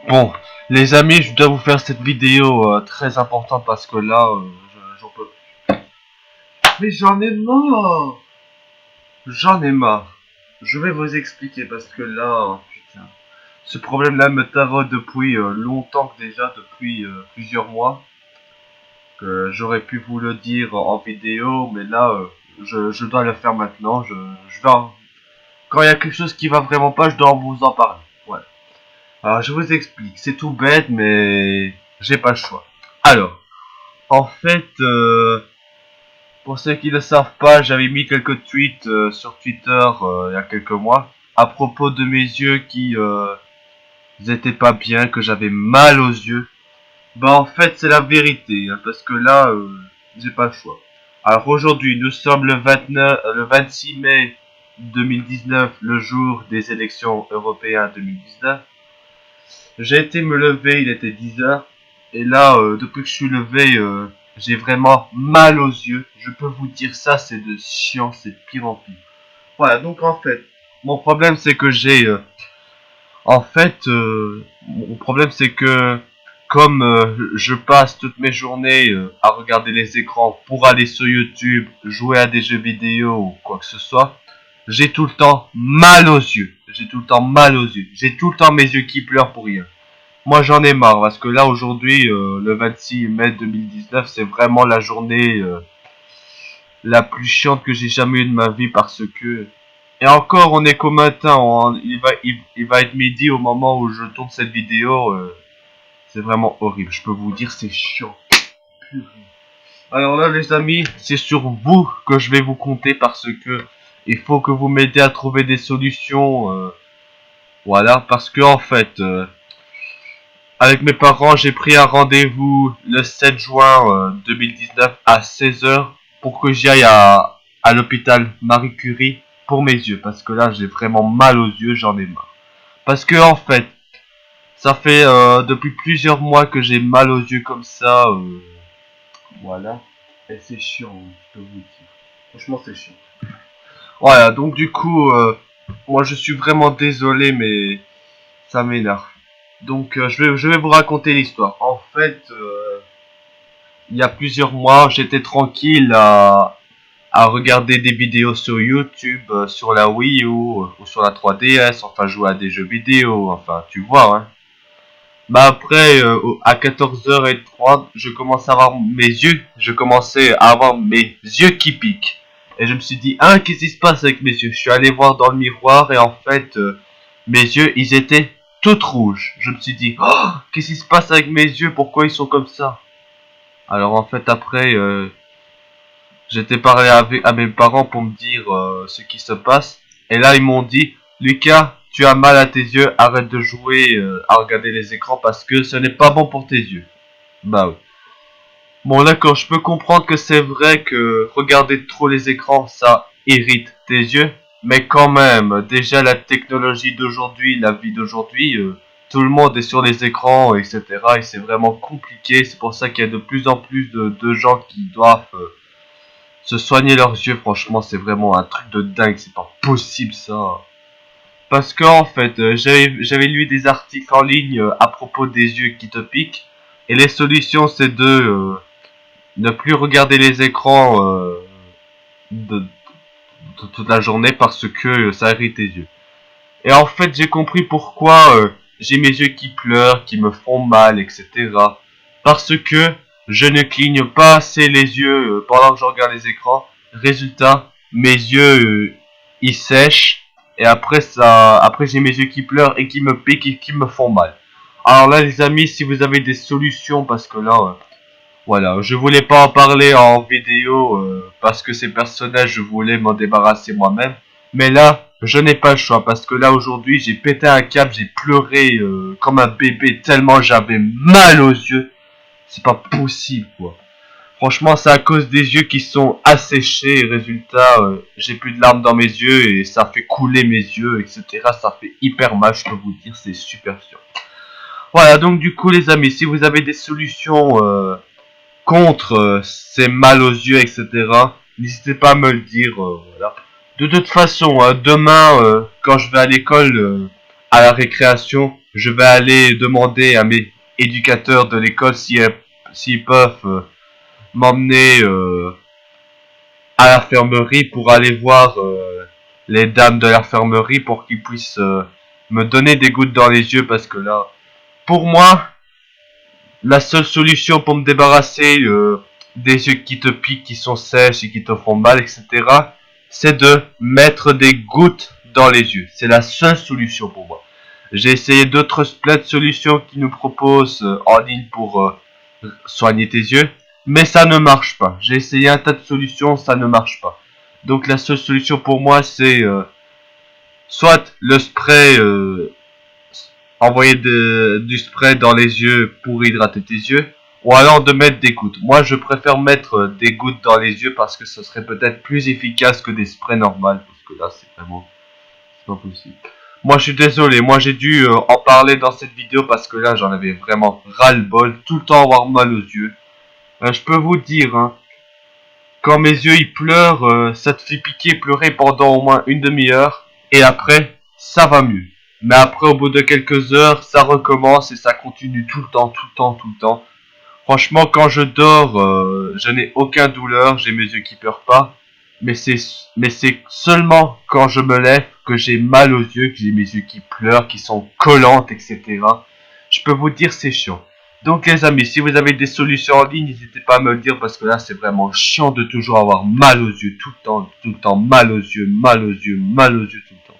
Bon, les amis, je dois vous faire cette vidéo très importante parce que là, j'en peux. Mais j'en ai marre. J'en ai marre. Je vais vous expliquer parce que là, putain, ce problème-là me taraude depuis longtemps déjà, depuis plusieurs mois. Que j'aurais pu vous le dire en vidéo, mais là, je dois le faire maintenant. Je dois, quand il y a quelque chose qui va vraiment pas, je dois vous en parler. Ouais. Alors, je vous explique. C'est tout bête, mais j'ai pas le choix. Alors. En fait, pour ceux qui ne le savent pas, j'avais mis quelques tweets sur Twitter il y a quelques mois à propos de mes yeux qui étaient pas bien, que j'avais mal aux yeux. Bah en fait c'est la vérité, hein, parce que là j'ai pas le choix. Alors aujourd'hui nous sommes le 26 mai 2019, le jour des élections européennes 2019. J'ai été me lever, il était 10 heures. Et là, depuis que je suis levé, j'ai vraiment mal aux yeux. Je peux vous dire ça, c'est de chiant, c'est de pire en pire. Voilà, donc en fait, mon problème c'est que j'ai... mon problème c'est que comme je passe toutes mes journées à regarder les écrans pour aller sur YouTube, jouer à des jeux vidéo ou quoi que ce soit, j'ai tout le temps mal aux yeux. J'ai tout le temps mal aux yeux. J'ai tout le temps mes yeux qui pleurent pour rien. Moi j'en ai marre parce que là aujourd'hui, le 26 mai 2019, c'est vraiment la journée la plus chiante que j'ai jamais eue de ma vie parce que... Et encore on est qu'au matin, il va être midi au moment où je tourne cette vidéo. C'est vraiment horrible, je peux vous dire c'est chiant. Purée. Alors là les amis, c'est sur vous que je vais vous compter parce que il faut que vous m'aidez à trouver des solutions. Voilà, parce que en fait... avec mes parents, j'ai pris un rendez-vous le 7 juin 2019 à 16 heures pour que j'y aille à l'hôpital Marie Curie pour mes yeux. Parce que là, j'ai vraiment mal aux yeux, j'en ai marre. Parce que en fait, ça fait depuis plusieurs mois que j'ai mal aux yeux comme ça. Voilà. Et c'est chiant, je peux vous dire. Franchement, c'est chiant. Voilà, donc du coup, moi je suis vraiment désolé, mais ça m'énerve. Donc je vais vous raconter l'histoire. En fait, il y a plusieurs mois, j'étais tranquille à regarder des vidéos sur YouTube, sur la Wii U ou sur la 3DS, enfin jouer à des jeux vidéo, enfin tu vois. Hein. Bah après, à 14h30, je commençais à avoir mes yeux qui piquent. Et je me suis dit, hein, qu'est-ce qui se passe avec mes yeux? Je suis allé voir dans le miroir et en fait, mes yeux, ils étaient tout rouges. Je me suis dit, oh, qu'est-ce qui se passe avec mes yeux? Pourquoi ils sont comme ça? Alors en fait après, j'étais parlé à mes parents pour me dire ce qui se passe. Et là ils m'ont dit, Lucas, tu as mal à tes yeux, arrête de jouer à regarder les écrans parce que ce n'est pas bon pour tes yeux. Bah oui. Bon d'accord, je peux comprendre que c'est vrai que regarder trop les écrans, ça irrite tes yeux. Mais quand même, déjà la technologie d'aujourd'hui, la vie d'aujourd'hui, tout le monde est sur les écrans, etc. Et c'est vraiment compliqué. C'est pour ça qu'il y a de plus en plus de gens qui doivent se soigner leurs yeux. Franchement, c'est vraiment un truc de dingue. C'est pas possible ça. Parce que en fait, j'avais lu des articles en ligne à propos des yeux qui te piquent. Et les solutions, c'est de ne plus regarder les écrans de toute la journée parce que ça irrite tes yeux. Et en fait, j'ai compris pourquoi j'ai mes yeux qui pleurent, qui me font mal, etc. Parce que je ne cligne pas assez les yeux pendant que je regarde les écrans. Résultat, mes yeux ils sèchent et après j'ai mes yeux qui pleurent et qui me piquent et qui me font mal. Alors là, les amis, si vous avez des solutions, parce que là, voilà, je voulais pas en parler en vidéo parce que ces personnages, je voulais m'en débarrasser moi-même. Mais là, je n'ai pas le choix parce que là aujourd'hui, j'ai pété un câble, j'ai pleuré comme un bébé tellement j'avais mal aux yeux. C'est pas possible quoi. Franchement, c'est à cause des yeux qui sont asséchés. Et résultat, j'ai plus de larmes dans mes yeux et ça fait couler mes yeux, etc. Ça fait hyper mal, je peux vous dire, c'est super sûr. Voilà, donc du coup les amis, si vous avez des solutions contre ces mal aux yeux, etc. N'hésitez pas à me le dire. Voilà. De toute façon, demain, quand je vais à l'école, à la récréation, je vais aller demander à mes éducateurs de l'école s'ils peuvent m'emmener à l'infirmerie pour aller voir les dames de l'infirmerie pour qu'ils puissent me donner des gouttes dans les yeux parce que là, pour moi, la seule solution pour me débarrasser des yeux qui te piquent, qui sont sèches et qui te font mal, etc., c'est de mettre des gouttes dans les yeux. C'est la seule solution pour moi. J'ai essayé d'autres plein de solutions qui nous proposent en ligne pour soigner tes yeux, mais ça ne marche pas. J'ai essayé un tas de solutions, ça ne marche pas. Donc la seule solution pour moi, c'est soit le spray, envoyer du spray dans les yeux pour hydrater tes yeux, ou alors de mettre des gouttes. Moi, je préfère mettre des gouttes dans les yeux parce que ce serait peut-être plus efficace que des sprays normales, parce que là, c'est vraiment, c'est pas possible. Moi, je suis désolé, moi j'ai dû en parler dans cette vidéo parce que là, j'en avais vraiment ras-le-bol, tout le temps avoir mal aux yeux. Je peux vous dire, hein, quand mes yeux ils pleurent, ça te fait piquer, pleurer pendant au moins une demi-heure, et après, ça va mieux. Mais après, au bout de quelques heures, ça recommence et ça continue tout le temps, tout le temps, tout le temps. Franchement, quand je dors, je n'ai aucune douleur, j'ai mes yeux qui pleurent pas. Mais c'est seulement quand je me lève que j'ai mal aux yeux, que j'ai mes yeux qui pleurent, qui sont collantes, etc. Je peux vous dire, c'est chiant. Donc les amis, si vous avez des solutions en ligne, n'hésitez pas à me le dire parce que là, c'est vraiment chiant de toujours avoir mal aux yeux, tout le temps, mal aux yeux, mal aux yeux, mal aux yeux, tout le temps.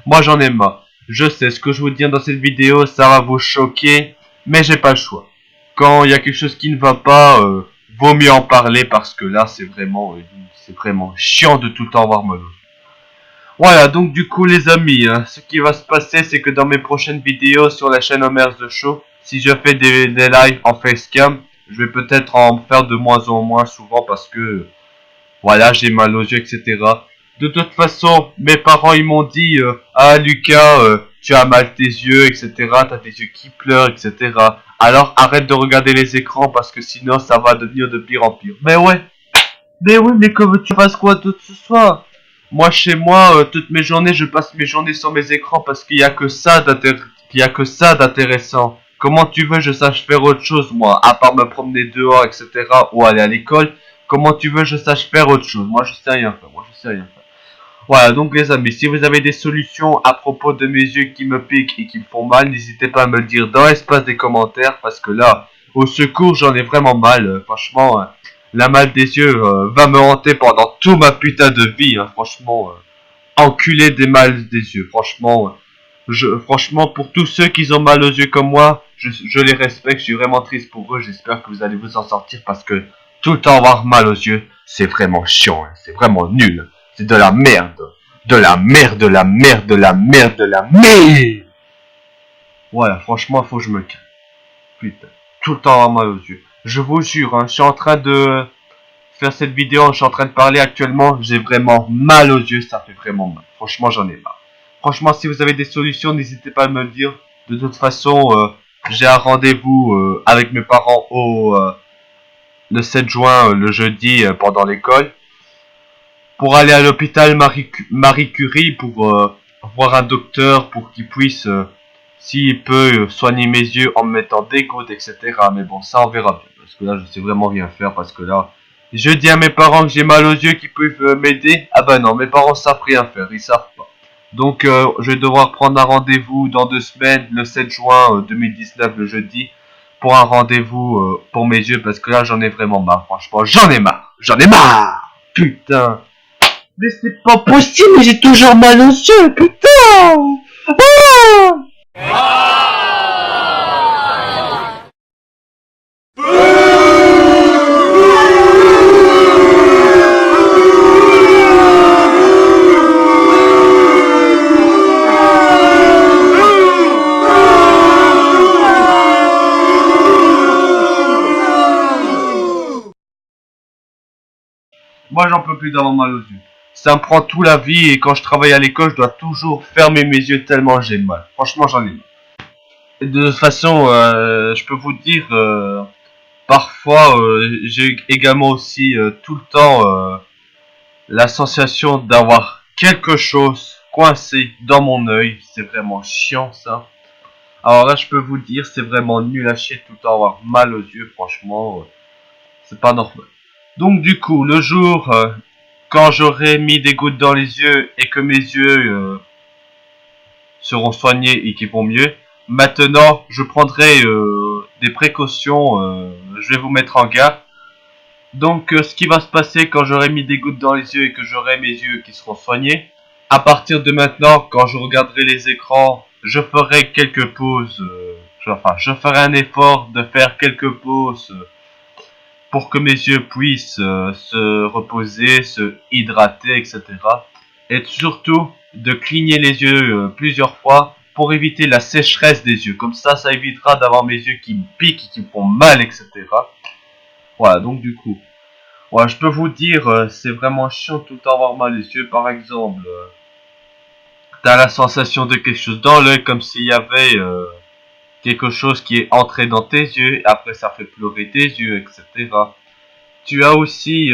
Moi, j'en ai marre. Je sais, ce que je vous dis dans cette vidéo, ça va vous choquer, mais j'ai pas le choix. Quand il y a quelque chose qui ne va pas, vaut mieux en parler parce que là, c'est vraiment chiant de tout le temps avoir mal aux yeux. Voilà, donc du coup les amis, hein, ce qui va se passer, c'est que dans mes prochaines vidéos sur la chaîne Homer's The Show, si je fais des lives en facecam, je vais peut-être en faire de moins en moins souvent parce que, voilà, j'ai mal aux yeux, etc. De toute façon, mes parents ils m'ont dit, ah Lucas, tu as mal tes yeux, etc. T'as tes yeux qui pleurent, etc. Alors arrête de regarder les écrans parce que sinon ça va devenir de pire en pire. Mais ouais, mais que veux-tu fasses quoi d'autre ce soir? Moi, chez moi, toutes mes journées, je passe mes journées sur mes écrans parce qu'il y a que ça d'intéressant. Comment tu veux que je sache faire autre chose, moi, à part me promener dehors, etc., ou aller à l'école? Comment tu veux que je sache faire autre chose? Moi, je sais rien faire. Moi, je sais rien faire. Voilà, donc les amis, si vous avez des solutions à propos de mes yeux qui me piquent et qui me font mal, n'hésitez pas à me le dire dans l'espace des commentaires parce que là, au secours, j'en ai vraiment mal. Franchement, la mal des yeux va me hanter pendant toute ma putain de vie. Hein, franchement, enculé des mal des yeux. Franchement, franchement, pour tous ceux qui ont mal aux yeux comme moi, je les respecte. Je suis vraiment triste pour eux. J'espère que vous allez vous en sortir parce que tout le temps avoir mal aux yeux, c'est vraiment chiant. Hein, c'est vraiment nul. C'est de la merde. De la merde, de la merde, de la merde, de la merde. Voilà, franchement, faut que je me calme. Putain, tout le temps avoir mal aux yeux. Je vous jure, hein, je suis en train de faire cette vidéo, je suis en train de parler actuellement, j'ai vraiment mal aux yeux, ça fait vraiment mal. Franchement, j'en ai marre. Franchement, si vous avez des solutions, n'hésitez pas à me le dire. De toute façon, j'ai un rendez-vous avec mes parents le 7 juin, le jeudi, pendant l'école. Pour aller à l'hôpital Marie Curie pour voir un docteur pour qu'il puisse, s'il peut, soigner mes yeux en me mettant des gouttes, etc. Mais bon, ça on verra bien. Parce que là, je sais vraiment rien faire. Parce que là, je dis à mes parents que j'ai mal aux yeux, qu'ils peuvent m'aider. Ah bah non, mes parents savent rien faire, ils savent pas. Donc, je vais devoir prendre un rendez-vous dans 2 semaines, le 7 juin 2019, le jeudi, pour un rendez-vous pour mes yeux. Parce que là, j'en ai vraiment marre. Franchement, j'en ai marre. J'en ai marre. Putain. Mais c'est pas possible, mais j'ai toujours mal aux yeux, putain! Moi, j'en peux plus d'avoir mal aux yeux. Ça me prend toute la vie et quand je travaille à l'école, je dois toujours fermer mes yeux tellement j'ai mal. Franchement, j'en ai marre. Et de toute façon, je peux vous dire, parfois, j'ai également aussi tout le temps la sensation d'avoir quelque chose coincé dans mon œil. C'est vraiment chiant ça. Alors là, je peux vous dire, c'est vraiment nul à chier de tout le temps avoir mal aux yeux, franchement, c'est pas normal. Donc du coup, le jour, quand j'aurai mis des gouttes dans les yeux et que mes yeux seront soignés et qui vont mieux, maintenant, je prendrai des précautions, je vais vous mettre en garde. Donc, ce qui va se passer quand j'aurai mis des gouttes dans les yeux et que j'aurai mes yeux qui seront soignés, à partir de maintenant, quand je regarderai les écrans, je ferai quelques pauses, je ferai un effort de faire quelques pauses pour que mes yeux puissent se reposer, se hydrater, etc. Et surtout, de cligner les yeux plusieurs fois pour éviter la sécheresse des yeux. Comme ça évitera d'avoir mes yeux qui me piquent, qui me font mal, etc. Voilà, donc du coup, ouais, je peux vous dire, c'est vraiment chiant tout le temps avoir mal les yeux. Par exemple, t'as la sensation de quelque chose dans l'œil, comme s'il y avait quelque chose qui est entré dans tes yeux, et après ça fait pleurer tes yeux, etc. Tu as aussi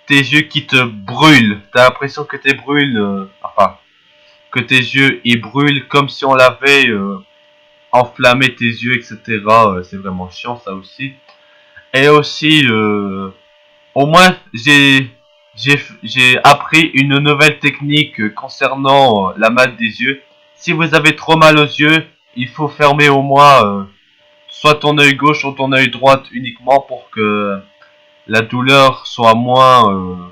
tes yeux qui te brûlent. T'as l'impression que tes brûles, que tes yeux ils brûlent comme si on l'avait enflammé tes yeux, etc. C'est vraiment chiant ça aussi. Et aussi, au moins j'ai appris une nouvelle technique concernant la mal des yeux. Si vous avez trop mal aux yeux, il faut fermer au moins soit ton œil gauche ou ton œil droit uniquement pour que la douleur soit moins,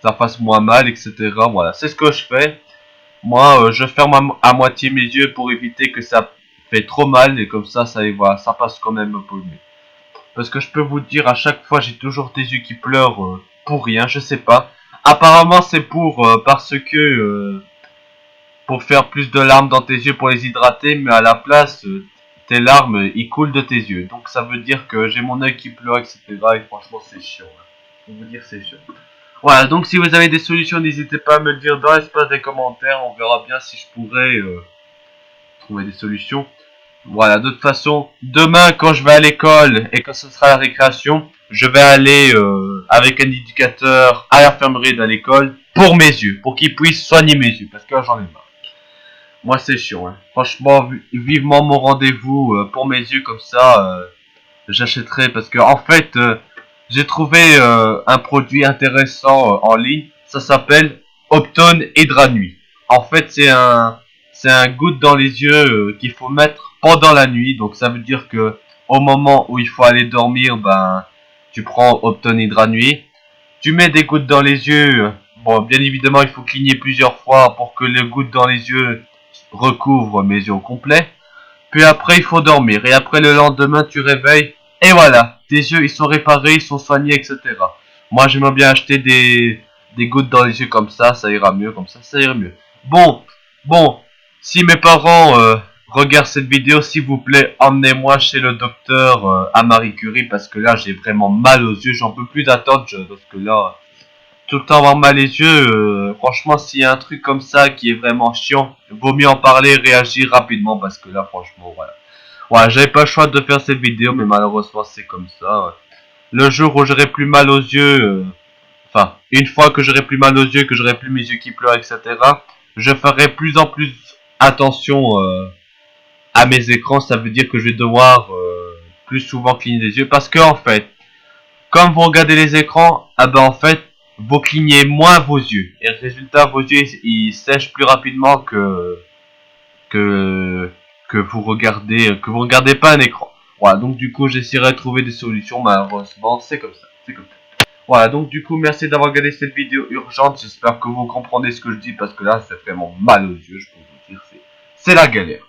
ça fasse moins mal, etc. Voilà, c'est ce que je fais. Moi, je ferme à moitié mes yeux pour éviter que ça fait trop mal et comme ça voilà, ça passe quand même un peu mieux. Parce que je peux vous dire, à chaque fois, j'ai toujours des yeux qui pleurent pour rien, je sais pas. Apparemment, c'est parce que pour faire plus de larmes dans tes yeux pour les hydrater, mais à la place, tes larmes, ils coulent de tes yeux. Donc ça veut dire que j'ai mon œil qui pleure, etc. Et franchement, c'est chiant. Hein. Faut vous dire, c'est chiant. Voilà, donc si vous avez des solutions, n'hésitez pas à me le dire dans l'espace des commentaires. On verra bien si je pourrais trouver des solutions. Voilà, de toute façon, demain quand je vais à l'école et que ce sera la récréation, je vais aller avec un éducateur à l'infirmerie de l'école pour mes yeux, pour qu'il puisse soigner mes yeux, parce que là j'en ai marre. Moi c'est chiant, hein. Franchement, vivement mon rendez-vous pour mes yeux comme ça, j'achèterai parce que en fait, j'ai trouvé un produit intéressant en ligne, ça s'appelle Optone Hydra Nuit. En fait, c'est un goutte dans les yeux qu'il faut mettre pendant la nuit. Donc ça veut dire que au moment où il faut aller dormir, ben tu prends Optone Hydra Nuit. Tu mets des gouttes dans les yeux. Bon, bien évidemment, il faut cligner plusieurs fois pour que les gouttes dans les yeux recouvrent mes yeux au complet. Puis après, il faut dormir. Et après, le lendemain, tu réveilles. Et voilà, tes yeux, ils sont réparés, ils sont soignés, etc. Moi, j'aimerais bien acheter des gouttes dans les yeux comme ça ira mieux, comme ça ira mieux. Bon, si mes parents regardent cette vidéo, s'il vous plaît, emmenez-moi chez le docteur à Marie Curie, parce que là, j'ai vraiment mal aux yeux, j'en peux plus d'attendre, parce que là, tout le temps avoir mal les yeux, franchement, s'il y a un truc comme ça qui est vraiment chiant, vaut mieux en parler et réagir rapidement, parce que là, franchement, voilà. Ouais, j'avais pas le choix de faire cette vidéo, mais malheureusement, c'est comme ça. Ouais. Le jour où j'aurai plus mal aux yeux, une fois que j'aurai plus mal aux yeux, que j'aurai plus mes yeux qui pleurent, etc., je ferai plus en plus attention à mes écrans. Ça veut dire que je vais devoir plus souvent cligner les yeux, parce que en fait, comme vous regardez les écrans, ah ben en fait, vous clignez moins vos yeux. Et le résultat, vos yeux, ils sèchent plus rapidement que, que vous regardez pas un écran. Voilà, donc du coup, j'essaierai de trouver des solutions, malheureusement, c'est comme ça, c'est comme ça. Voilà, donc du coup, merci d'avoir regardé cette vidéo urgente, j'espère que vous comprenez ce que je dis, parce que là, c'est vraiment mal aux yeux, je peux vous dire, c'est la galère.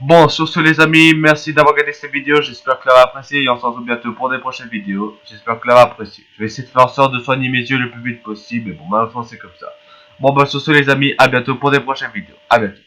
Bon, sur ce les amis, merci d'avoir regardé cette vidéo, j'espère que vous l'avez apprécié et on se retrouve bientôt pour des prochaines vidéos. J'espère que vous l'avez apprécié. Je vais essayer de faire en sorte de soigner mes yeux le plus vite possible, mais bon, malheureusement c'est comme ça. Bon, bah sur ce les amis, à bientôt pour des prochaines vidéos. À bientôt.